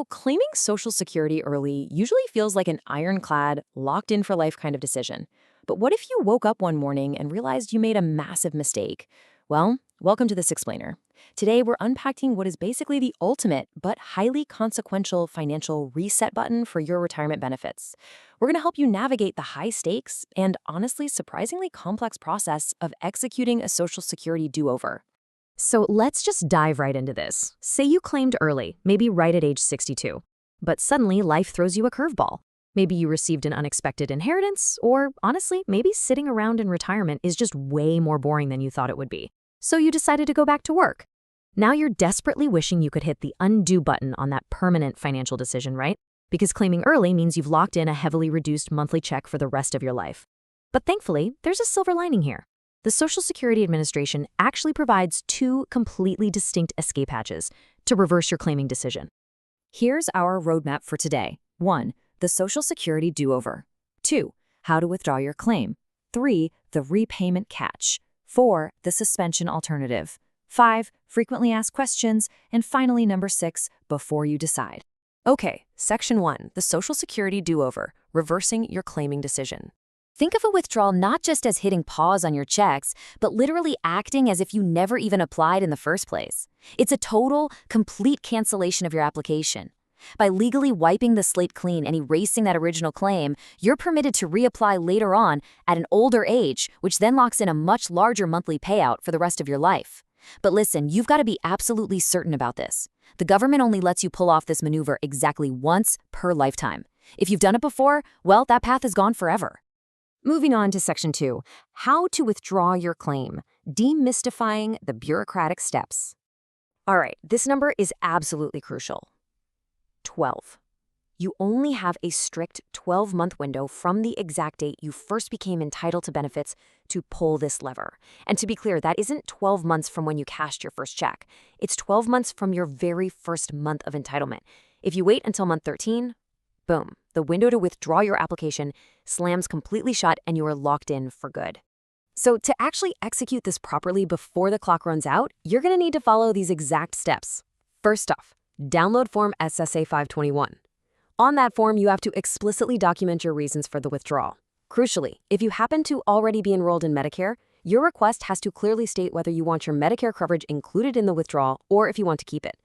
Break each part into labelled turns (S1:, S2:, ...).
S1: Claiming Social Security early usually feels like an ironclad, locked in for life kind of decision. But what if you woke up one morning and realized you made a massive mistake? Well, welcome to This Explainer. Today, we're unpacking what is basically the ultimate but highly consequential financial reset button for your retirement benefits. We're going to help you navigate the high stakes and honestly surprisingly complex process of executing a Social Security do-over. So let's just dive right into this. Say you claimed early, maybe right at age 62. But suddenly life throws you a curveball. Maybe you received an unexpected inheritance, or honestly, maybe sitting around in retirement is just way more boring than you thought it would be. So you decided to go back to work. Now you're desperately wishing you could hit the undo button on that permanent financial decision, right? Because claiming early means you've locked in a heavily reduced monthly check for the rest of your life. But thankfully, there's a silver lining here. The Social Security Administration actually provides two completely distinct escape hatches to reverse your claiming decision. Here's our roadmap for today. 1. The Social Security do-over. 2. How to withdraw your claim. 3. The repayment catch. 4. The suspension alternative. 5. Frequently asked questions. And finally, number 6, before you decide. Okay, Section 1, the Social Security do-over, reversing your claiming decision. Think of a withdrawal not just as hitting pause on your checks, but literally acting as if you never even applied in the first place. It's a total, complete cancellation of your application. By legally wiping the slate clean and erasing that original claim, you're permitted to reapply later on at an older age, which then locks in a much larger monthly payout for the rest of your life. But listen, you've got to be absolutely certain about this. The government only lets you pull off this maneuver exactly once per lifetime. If you've done it before, well, that path is gone forever. Moving on to Section 2, how to withdraw your claim, demystifying the bureaucratic steps. All right, this number is absolutely crucial. 12. You only have a strict 12-month window from the exact date you first became entitled to benefits to pull this lever. And to be clear, that isn't 12 months from when you cashed your first check. It's 12 months from your very first month of entitlement. If you wait until month 13, boom, the window to withdraw your application slams completely shut and you are locked in for good. So to actually execute this properly before the clock runs out, you're going to need to follow these exact steps. First off, download Form SSA 521. On that form, you have to explicitly document your reasons for the withdrawal. Crucially, if you happen to already be enrolled in Medicare, your request has to clearly state whether you want your Medicare coverage included in the withdrawal or if you want to keep it.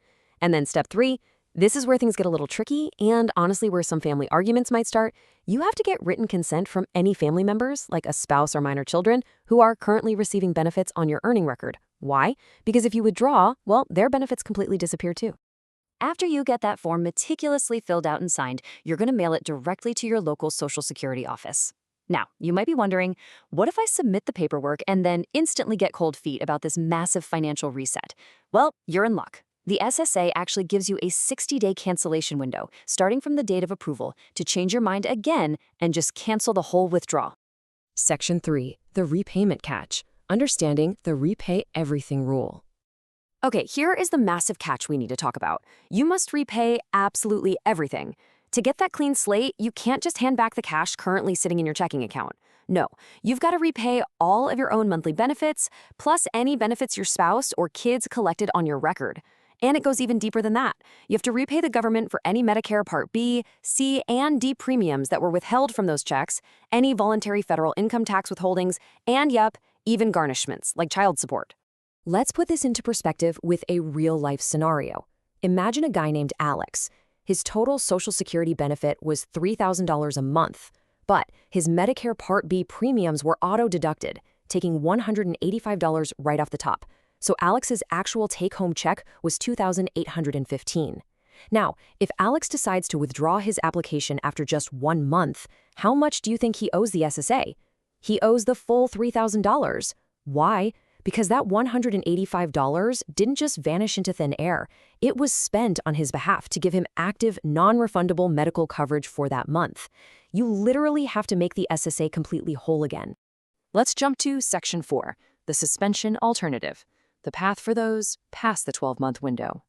S1: And then step 3, this is where things get a little tricky and honestly where some family arguments might start. You have to get written consent from any family members, like a spouse or minor children, who are currently receiving benefits on your earning record. Why? Because if you withdraw, well, their benefits completely disappear too. After you get that form meticulously filled out and signed, you're going to mail it directly to your local Social Security office. Now, you might be wondering, what if I submit the paperwork and then instantly get cold feet about this massive financial reset? Well, you're in luck. The SSA actually gives you a 60-day cancellation window, starting from the date of approval, to change your mind again and just cancel the whole withdrawal. Section 3, the repayment catch, understanding the repay everything rule. Okay, here is the massive catch we need to talk about. You must repay absolutely everything. To get that clean slate, you can't just hand back the cash currently sitting in your checking account. No, you've got to repay all of your own monthly benefits, plus any benefits your spouse or kids collected on your record. And it goes even deeper than that. You have to repay the government for any Medicare Part B, C, and D premiums that were withheld from those checks, any voluntary federal income tax withholdings, and yep, even garnishments like child support. Let's put this into perspective with a real-life scenario. Imagine a guy named Alex. His total Social Security benefit was $3,000 a month, but his Medicare Part B premiums were auto-deducted, taking $185 right off the top. So Alex's actual take-home check was $2,815. Now, if Alex decides to withdraw his application after just 1 month, how much do you think he owes the SSA? He owes the full $3,000. Why? Because that $185 didn't just vanish into thin air. It was spent on his behalf to give him active, non-refundable medical coverage for that month. You literally have to make the SSA completely whole again. Let's jump to Section 4, the suspension alternative. The path for those past the 12-month window.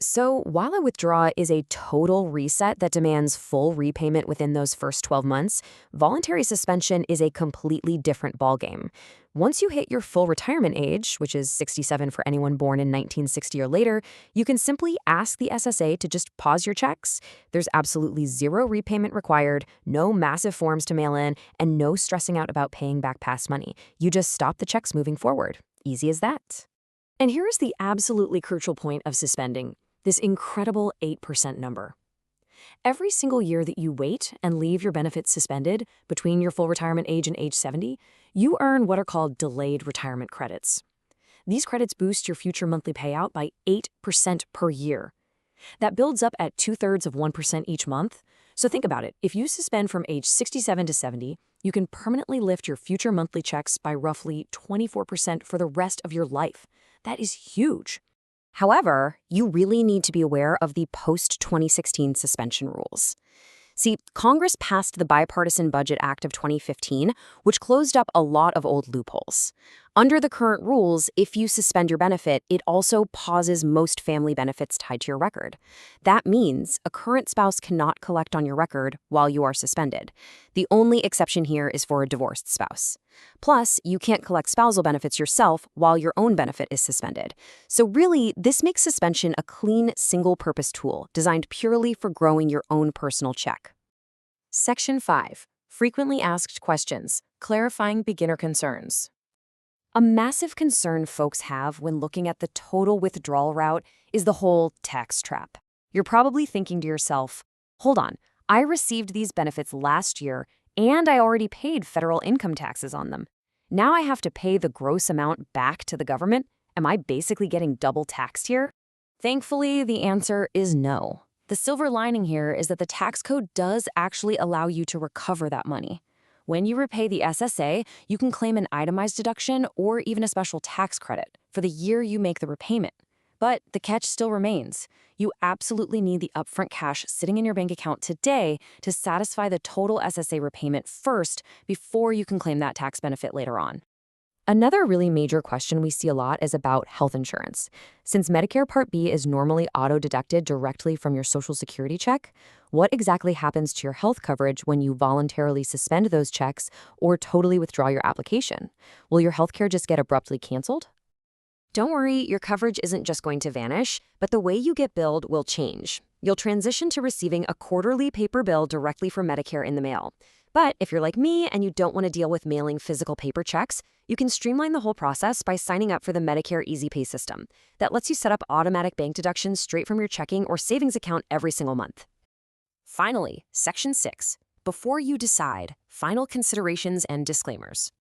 S1: So while a withdrawal is a total reset that demands full repayment within those first 12 months, voluntary suspension is a completely different ballgame. Once you hit your full retirement age, which is 67 for anyone born in 1960 or later, you can simply ask the SSA to just pause your checks. There's absolutely zero repayment required, no massive forms to mail in, and no stressing out about paying back past money. You just stop the checks moving forward. Easy as that. And here is the absolutely crucial point of suspending. This incredible 8% number. Every single year that you wait and leave your benefits suspended between your full retirement age and age 70, you earn what are called delayed retirement credits. These credits boost your future monthly payout by 8% per year. That builds up at 2/3 of 1% each month. So think about it. If you suspend from age 67 to 70, you can permanently lift your future monthly checks by roughly 24% for the rest of your life. That is huge. However, you really need to be aware of the post-2016 suspension rules. See, Congress passed the Bipartisan Budget Act of 2015, which closed up a lot of old loopholes. Under the current rules, if you suspend your benefit, it also pauses most family benefits tied to your record. That means a current spouse cannot collect on your record while you are suspended. The only exception here is for a divorced spouse. Plus, you can't collect spousal benefits yourself while your own benefit is suspended. So really, this makes suspension a clean, single-purpose tool designed purely for growing your own personal check. Section 5. Frequently asked questions, clarifying beginner concerns. A massive concern folks have when looking at the total withdrawal route is the whole tax trap. You're probably thinking to yourself, hold on, I received these benefits last year and I already paid federal income taxes on them. Now I have to pay the gross amount back to the government? Am I basically getting double taxed here? Thankfully, the answer is no. The silver lining here is that the tax code does actually allow you to recover that money. When you repay the SSA, you can claim an itemized deduction or even a special tax credit for the year you make the repayment. But the catch still remains. You absolutely need the upfront cash sitting in your bank account today to satisfy the total SSA repayment first before you can claim that tax benefit later on. Another really major question we see a lot is about health insurance. Since Medicare Part B is normally auto-deducted directly from your Social Security check, what exactly happens to your health coverage when you voluntarily suspend those checks or totally withdraw your application? Will your healthcare just get abruptly canceled? Don't worry, your coverage isn't just going to vanish, but the way you get billed will change. You'll transition to receiving a quarterly paper bill directly from Medicare in the mail. But if you're like me and you don't want to deal with mailing physical paper checks, you can streamline the whole process by signing up for the Medicare Easy Pay system. That lets you set up automatic bank deductions straight from your checking or savings account every single month. Finally, Section 6. Before you decide, final considerations and disclaimers.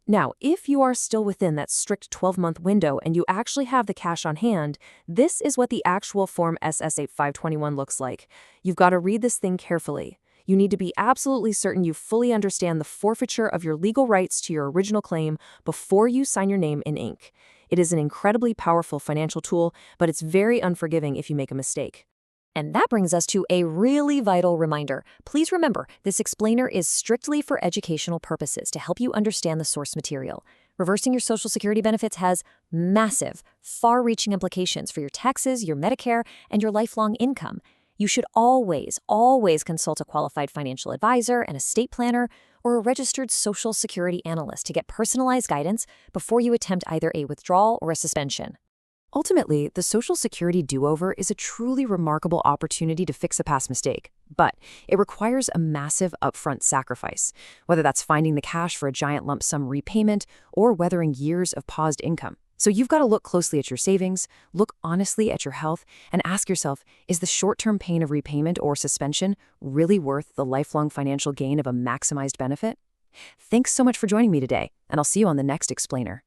S1: Now, if you are still within that strict 12-month window and you actually have the cash on hand, this is what the actual Form SS8521 looks like. You've got to read this thing carefully. You need to be absolutely certain you fully understand the forfeiture of your legal rights to your original claim before you sign your name in ink. It is an incredibly powerful financial tool, but it's very unforgiving if you make a mistake. And that brings us to a really vital reminder. Please remember, this explainer is strictly for educational purposes to help you understand the source material. Reversing your Social Security benefits has massive, far-reaching implications for your taxes, your Medicare, and your lifelong income. You should always consult a qualified financial advisor, an estate planner, or a registered Social Security analyst to get personalized guidance before you attempt either a withdrawal or a suspension. Ultimately, the Social Security do-over is a truly remarkable opportunity to fix a past mistake, but it requires a massive upfront sacrifice, whether that's finding the cash for a giant lump sum repayment or weathering years of paused income. So you've got to look closely at your savings, look honestly at your health, and ask yourself, is the short-term pain of repayment or suspension really worth the lifelong financial gain of a maximized benefit? Thanks so much for joining me today, and I'll see you on the next explainer.